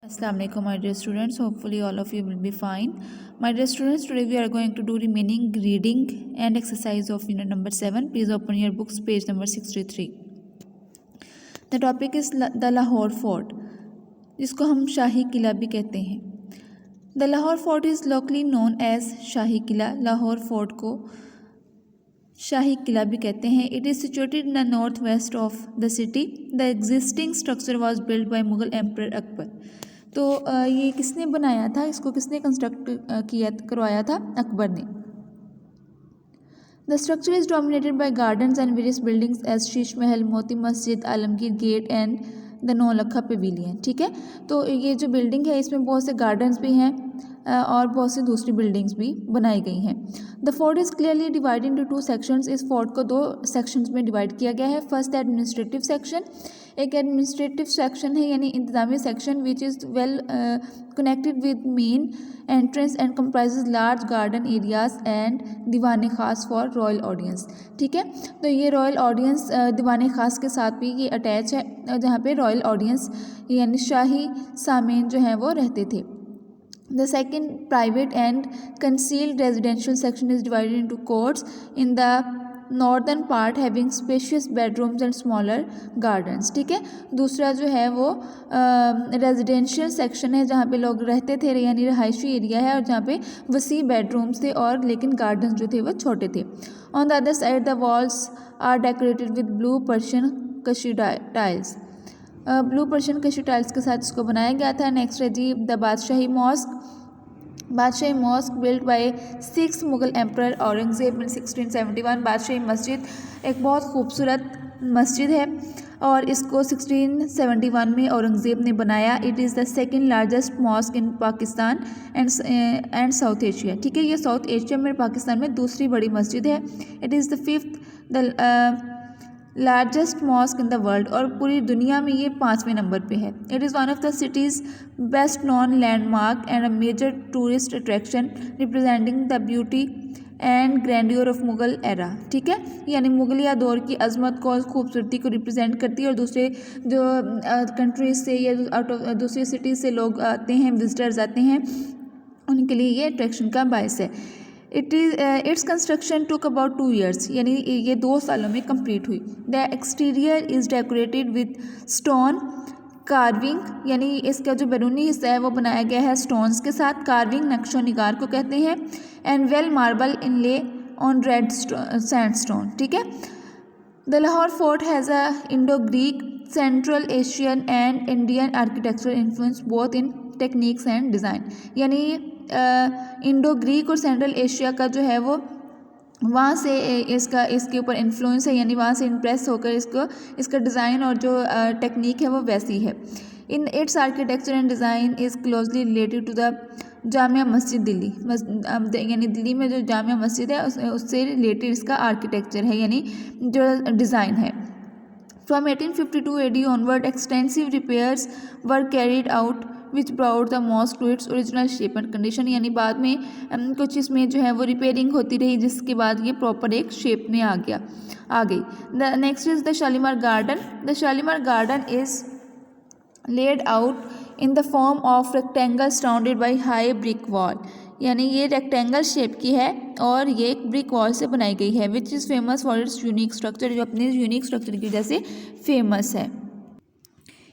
Assalamualaikum my dear students, hopefully all of you will be fine. My dear students, today we are going to do remaining reading and exercise of unit number 7. Please open your books, page number 63. The topic is the Lahore Fort, जिसको हम शाही किला भी कहते हैं. The Lahore Fort is locally known as shahi Qila. Lahore fort को शाही किला भी कहते हैं. It is situated in the northwest of the city. The existing structure was built by Mughal Emperor Akbar. तो ये किसने बनाया था, इसको किसने कंस्ट्रक्ट करवाया था? अकबर ने. The structure is dominated by gardens and various buildings as Sheesh Mahal, Moti Masjid, Alamgir gate and the Naulakha pavilion. ठीक है, तो ये जो बिल्डिंग है इसमें बहुत से गार्डन्स भी हैं और बहुत सी दूसरी बिल्डिंग्स भी बनाई गई हैं. The fort is clearly divide into 2 sections. इस फोर्ट को 2 सेक्शंस में डिवाइड किया गया है. फर्स्ट एडमिनिस्ट्रेटिव सेक्शन, एक एडमिनिस्ट्रेटिव सेक्शन है यानी इंतजामी section which is well connected with main entrance and comprises large garden areas and Diwan Khas for royal audience. ठीक है, तो ये रॉयल ऑडियंस दीवान खास के साथ भी ये अटैच है, जहाँ पे रॉयल ऑडियंस यानी शाही सामेन जो हैं वो रहते थे. The second private and concealed residential section is divided into courts in the northern part having spacious bedrooms and smaller gardens. ठीक है, दूसरा जो है वो रेजिडेंशियल सेक्शन है जहाँ पे लोग रहते थे यानी रहायशी एरिया है और जहाँ पे वसी बेडरूम्स थे और लेकिन गार्डन्स जो थे वो छोटे थे. On the other side the walls are decorated with blue Persian kashi tiles. Blue Persian kashi tiles के साथ इसको बनाया गया था. नेक्स्ट है जी the Badshahi mosque. Badshahi mosque built by 6 Mughal emperor Aurangzeb in 1671. Badshahi मस्जिद एक बहुत खूबसूरत मस्जिद है और इसको 1671 में औरंगज़ेब ने बनाया. It is the second largest mosque in Pakistan and south Asia. ठीक है, ये साउथ एशिया में पाकिस्तान में दूसरी बड़ी मस्जिद है. It is the 5th largest mosque in the world और पूरी दुनिया में ये 5वें नंबर पे है. It is one of the city's best known landmark and a major tourist attraction representing the beauty and grandeur of Mughal era. ठीक है, यानी मुगलिया दौर की अजमत को और खूबसूरती को रिप्रेजेंट करती है और दूसरे जो कंट्रीज से या आउट ऑफ दूसरी सिटीज़ से लोग आते हैं, विजिटर्स आते हैं, उनके लिए ये अट्रैक्शन का बायस है. Its construction took about 2 years यानी ये 2 सालों में कंप्लीट हुई. The exterior is decorated with stone carving यानी इसका जो बैरूनी हिस्सा है वो बनाया गया है स्टोन्स के साथ. कार्विंग नक्शो निगार को कहते हैं. And well marble inlay on red sandstone. ठीक है, the Lahore fort has a Indo Greek, central Asian and Indian architectural influence both in techniques and design. यानी इंडो ग्रीक और सेंट्रल एशिया का जो है वो वहाँ से इसके ऊपर इन्फ्लुएंस है यानी वहाँ से इम्प्रेस होकर इसका डिज़ाइन और जो टेक्निक है वो वैसी है. In its architecture and design is closely related to the Jamia Masjid Delhi. यानी दिल्ली में जो जामिया मस्जिद है उससे रिलेटेड इसका आर्किटेक्चर है यानी जो डिज़ाइन है. From 1852 AD onward, extensive repairs were carried out which brought the mosque to its original shape and condition. यानी बाद में कुछ इसमें जो है वो रिपेयरिंग होती रही जिसके बाद ये प्रॉपर एक शेप में आ गई. The next is the Shalimar garden. The Shalimar garden is laid out in the form of rectangle surrounded by high brick wall. यानी ये रेक्टेंगल शेप की है और ये एक ब्रिक वॉल से बनाई गई है. Which is famous for its unique structure, जो अपने यूनिक स्ट्रक्चर की वजह से फेमस है.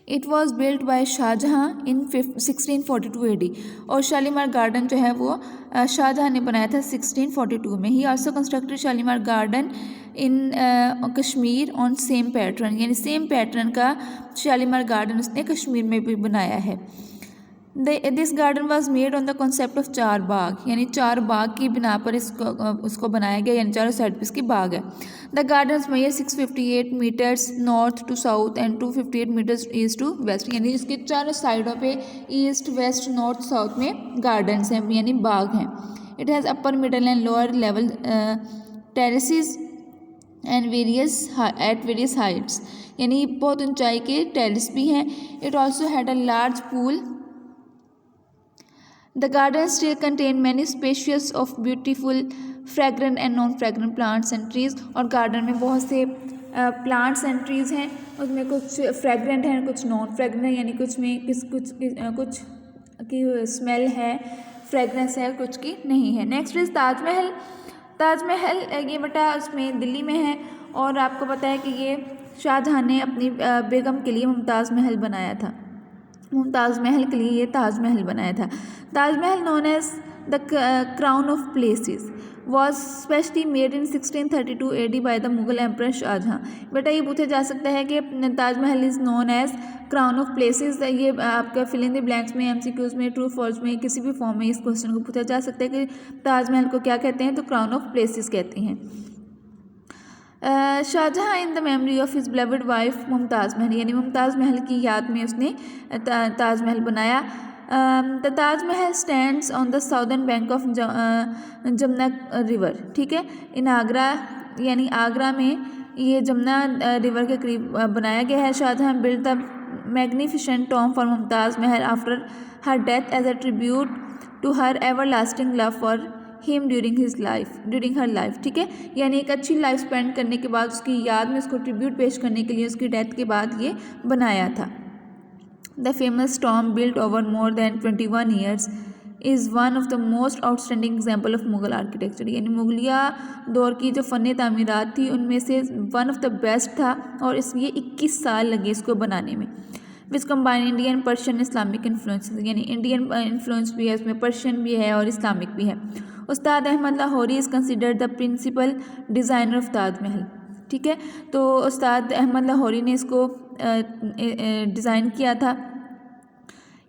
It was built by Shahjahan in 1642 AD और शालीमार गार्डन जो है वो शाहजहाँ ने बनाया था 1642 में. ही also constructed Shalimar garden in Kashmir on same pattern यानी सेम पैटर्न का शालीमार गार्डन उसने कश्मीर में भी बनाया है. This garden was made on the concept of 4 बाग यानी 4 बाग की बिना पर उसको बनाया गया यानी चारों साइड पर इसकी बाग है. The gardens measure 658 metres north to south and 258 metres east to west. यानी इसके चारों साइडों पे ईस्ट वेस्ट नॉर्थ साउथ में गार्डन्स हैं यानी बाग हैं. It has upper middle and lower level terraces and various heights यानी बहुत ऊंचाई के टेरेस भी हैं. It also had a large pool. The garden still contain many species of beautiful fragrant and non-fragrant plants and trees. और garden में बहुत से प्लांट्स एंड ट्रीज़ हैं, उसमें कुछ फ्रेगरेंट हैं, कुछ नॉन फ्रेगरेंट, यानी कुछ में कुछ की स्मेल है, फ्रेगरेंस है, कुछ की नहीं है। Next is Taj Mahal. ताजमहल ये बेटा उसमें दिल्ली में है, और आपको पता है कि ये शाहजहाँ ने अपनी बेगम के लिए मुमताज़ महल बनाया था। मुमताज़ महल के लिए ये ताजमहल बनाया था। Tajmahal known as the crown of places was specially made in 1632 AD by the Mughal emperor Shahjahan. बेटा ये पूछा जा सकता है कि Tajmahal is known as crown of places. ये आपका फिल इन द ब्लैंक्स में, MCQs में, ट्रू फॉल्स में, किसी भी फॉर्म में इस क्वेश्चन को पूछा जा सकता है कि ताजमहल को क्या कहते हैं, तो क्राउन ऑफ प्लेसेस कहते हैं। Shahjahan in the memory of his beloved wife Mumtaz Mahal, यानी मुमताज़ महल की याद में उसने ताजमहल बनाया। The Taj Mahal stands on the southern bank of Jamuna river, ठीक है, इन आगरा, यानी आगरा में ये जमुना रिवर के करीब बनाया गया है। Shah Jahan build the magnificent tomb for Mumtaz Mahal after her death as a tribute to her everlasting love for him during her life, ठीक है, यानी एक अच्छी लाइफ स्पेंड करने के बाद उसकी याद में उसको ट्रिब्यूट पेश करने के लिए उसकी डेथ के बाद ये बनाया था। The famous Tom built over more than 21 years is one of the most outstanding example of Mughal architecture, यानी मुगलिया दौर की जो फ़न तामीरात थी उनमें से वन ऑफ द बेस्ट था, और इसलिए 21 साल लगे इसको बनाने में। Which combine Indian, Persian, Islamic influences, यानी इंडियन इन्फ्लुएंस भी है उसमें, पर्शियन भी है और इस्लामिक भी है। Ustad Ahmad Lahori is considered the principal designer of Tajmahal, ठीक है, तो उस्ताद अहमद लाहौरी ने इसको डिज़ाइन किया था।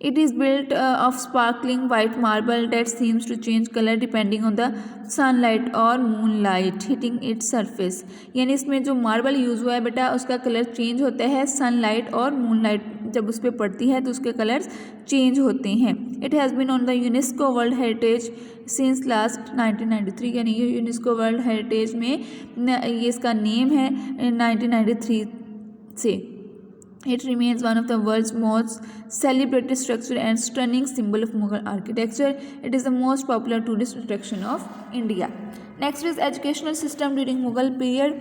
It is built of sparkling white marble that seems to change color depending on the sunlight or moonlight hitting its surface, यानी इसमें जो मार्बल यूज़ हुआ है बेटा उसका कलर चेंज होता है सनलाइट और मूनलाइट जब उस पर पड़ती है तो उसके कलर्स चेंज होते हैं। It has been on the UNESCO world heritage since last 1993, यानी ये यूनेस्को वर्ल्ड हेरिटेज में ये इसका नेम है 1993 से। It remains one of the world's most celebrated structure and stunning symbol of Mughal architecture. It is the most popular tourist attraction of India. Next is educational system during Mughal period.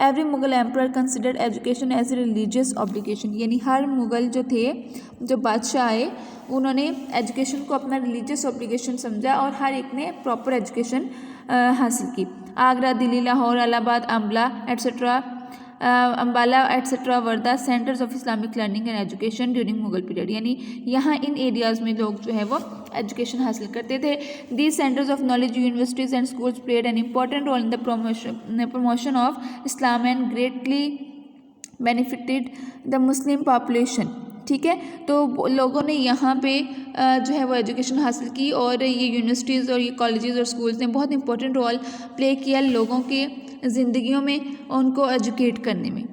Every Mughal emperor considered education as a religious obligation. यानी हर मुग़ल जो थे, जो बादशाह आए, उन्होंने education को अपना religious obligation समझा और हर एक ने प्रॉपर एजुकेशन हासिल की। Agra, Delhi, Lahore, Allahabad, Ambala etcetera were the centres of Islamic learning and education during Mughal period, यानी यहाँ इन एरियाज़ में लोग जो है वो एजुकेशन हासिल करते थे। These centres of knowledge, universities and schools played an important role in the promotion of Islam and greatly benefited the Muslim population, ठीक है, तो लोगों ने यहाँ पे जो है वो एजुकेशन हासिल की और ये यूनिवर्सिटीज़ और ये कॉलेजेस और स्कूल्स ने बहुत इंपॉर्टेंट रोल प्ले किया लोगों के ज़िंदगियों में उनको एजुकेट करने में।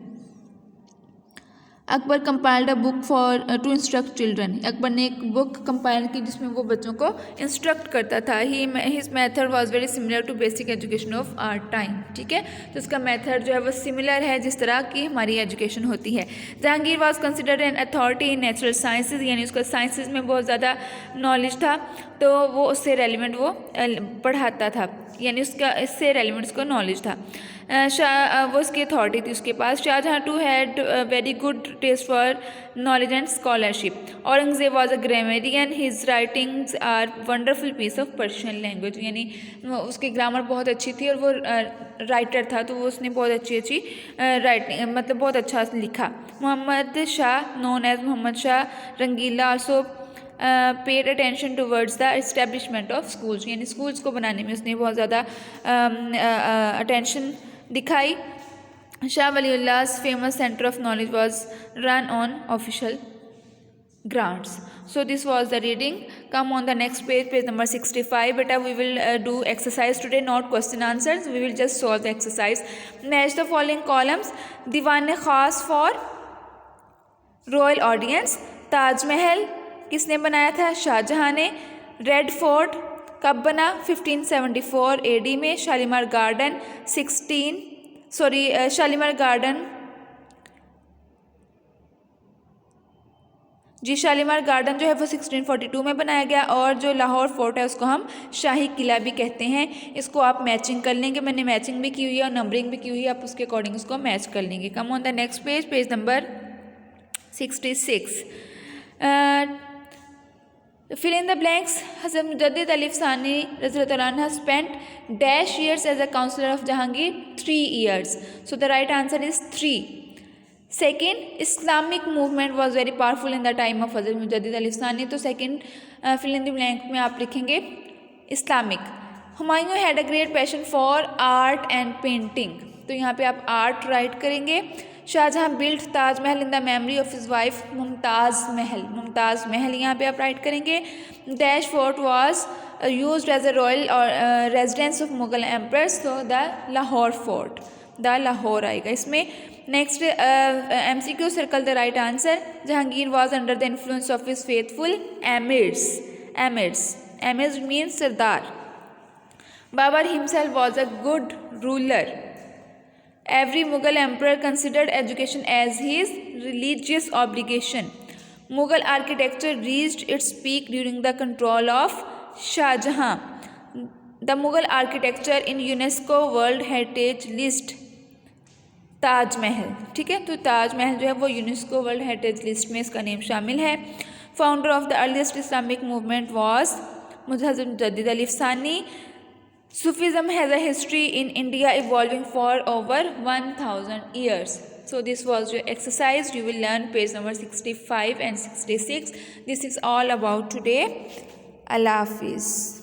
Akbar compiled a book for to instruct children, Akbar ने एक बुक कंपाइल की जिसमें वो बच्चों को इंस्ट्रक्ट करता था। His method was very similar to basic education of our time, ठीक है, तो इसका मेथड जो है वो सिमिलर है जिस तरह की हमारी एजुकेशन होती है। Jahangir was considered an authority in natural sciences, यानी उसका साइंसेज में बहुत ज़्यादा नॉलेज था, तो वो उससे रेलिवेंट वो पढ़ाता था, यानी उसका इससे रेलिवेंट उसको नॉलेज था। वो उसकी अथॉरिटी थी उसके पास। Shah Jahan too had very good taste for knowledge and scholarship. Aurangzeb was a grammarian, his writings are wonderful piece of Persian language, यानी उसकी ग्रामर बहुत अच्छी थी और वो राइटर था, तो वो उसने बहुत अच्छी राइटिंग मतलब बहुत अच्छा लिखा। Mohammad Shah known as Mohammad Shah Rangila also paid attention towards the establishment of schools, यानी स्कूल्स को बनाने में उसने बहुत ज़्यादा अटेंशन दिखाई। Shah वलीउल्लाह's famous center of knowledge was run on official grants. So this was the reading. Come on the next page, page number 65. Beta, we will do exercise today, not question answers. We will just solve the exercise. Match the following columns. दीवान-ए-खास for royal audience. Taj Mahal किसने बनाया था? शाहजहाँ ने। Red fort कब बना? 1574 AD में। Shalimar garden Shalimar garden जी Shalimar garden जो है वो 1642 में बनाया गया, और जो लाहौर फोर्ट है उसको हम शाही किला भी कहते हैं। इसको आप मैचिंग कर लेंगे, मैंने मैचिंग भी की हुई है और नंबरिंग भी की हुई है, आप उसके अकॉर्डिंग उसको मैच कर लेंगे। Come on the next page, page number 66। fill in the blanks. Hazrat Mujaddid Ali Sani Razratullah anha spent dash years as a counselor of Jahangir, 3 years. So the right answer is 3. Second, Islamic movement was very powerful in the time of Hazrat Mujaddid Ali Sani. तो second fill in the blank में आप लिखेंगे Islamic. Humayun had a great passion for art and painting. तो यहाँ पे आप art write करेंगे। Shah Jahan built Taj Mahal in the memory of his wife Mumtaz Mahal, Mumtaz Mahal यहाँ पे आप राइट करेंगे। Dash fort was used as a royal residence of Mughal emperors, तो the Lahore fort, the Lahore आएगा इसमें। Next MCQ circle the right answer. Jahangir was under the influence of his faithful emirs, emirs means सरदार। Babur himself was a good ruler. Every Mughal emperor considered education as his religious obligation. Mughal architecture reached its peak during the control of Shah Jahan. The Mughal architecture in UNESCO World Heritage List. Taj Mahal, ठीक है, तो ताज महल जो है वो UNESCO world heritage list में इसका name शामिल है। Founder of the earliest Islamic movement was हज़रत मुजद्दिद अली सानी। Sufism has a history in India evolving for over 1000 years. So this was your exercise. You will learn page number 65 and 66. This is all about today. Allah Hafiz.